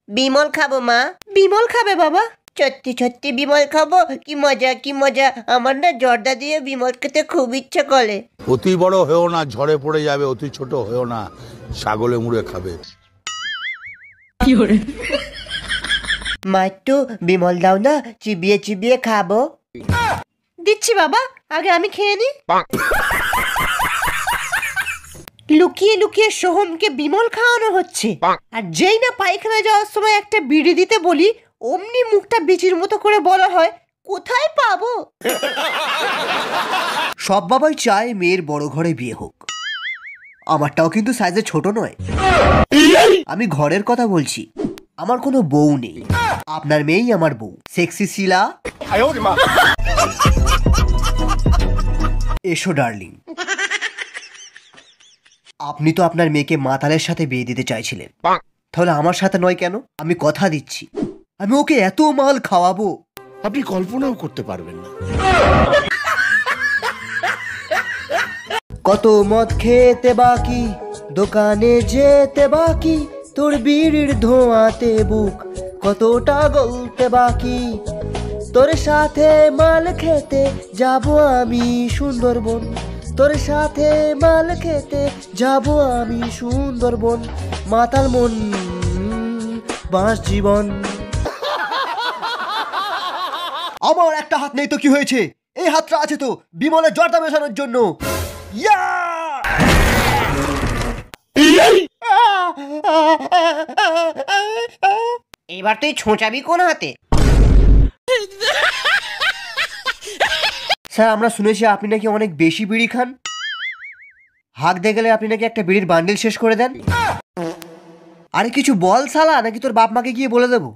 বিমল খাবো মা। বিমল খাবে বাবা? সত্যি সত্যি বিমল খাবো? কি মজা কি মজা, আমার না জর্দা দিয়ে বিমল খেতে খুব ইচ্ছে করে। অতি বড় হয়েও না, ঝড়ে পড়ে যাবে। অতি ছোট হয়েও না, ছাগলে মুড়ে খাবে। মা একটু বিমল দাও না, চিবিয়ে চিবিয়ে খাবো। দিচ্ছি বাবা, আগে আমি খেয়ে নি। লুকিয়ে লুকিয়ে সোহমকে বিমল খাওয়ানো হচ্ছে, আর যেই না পায়খানা যাওয়ার সময় একটা বিড়ি দিতে বলি, অমনি মুখটা বিচির মতো করে বলা হয় কোথায় পাবো। সব বাবাই চায় মেয়ের বড় ঘরে বিয়ে হোক, আমারটাও কিন্তু সাইজে ছোট নয়। আমি ঘরের কথা বলছি, আমার কোনো বউ নেই, আপনার মেয়েই আমার বউ। সেক্সি শিলা, এসো ডার্লিং। আপনি তো আপনার মেয়েকে মাতালের সাথে বিয়ে দিতে চাইছিলেন, তাহলে আমার সাথে নয় কেন? আমি কথা দিচ্ছি, আমি ওকে এত মাল খাওয়াবো আপনি কল্পনাও করতে পারবেন না। কত মদ খেতে বাকি, দোকানে যেতে বাকি, তোর বিড়ির ধোঁয়াতে বুক কতটা গলতে বাকি। তোর সাথে মাল খেতে যাব আমি সুন্দরবন, তোর সাথে মাল খেতে যাব আমি সুন্দরবন। মাতাল মন বাঁশ জীবন। আমার একটা হাত নেই তো কি হয়েছে, এই হাতটা আছে তো বিমলের জর্দা মেশানোর জন্য। এবার তুই ছোঁচাবি কোন হাতে? স্যার, আমরা শুনেছি আপনি নাকি অনেক বেশি বিড়ি খান। হাঁক দিয়ে গেলে আপনি নাকি একটা বিড়ির বান্ডিল শেষ করে দেন। আরে কিছু বল শালা, নাকি তোর বাপ মাকে গিয়ে বলে দেবো।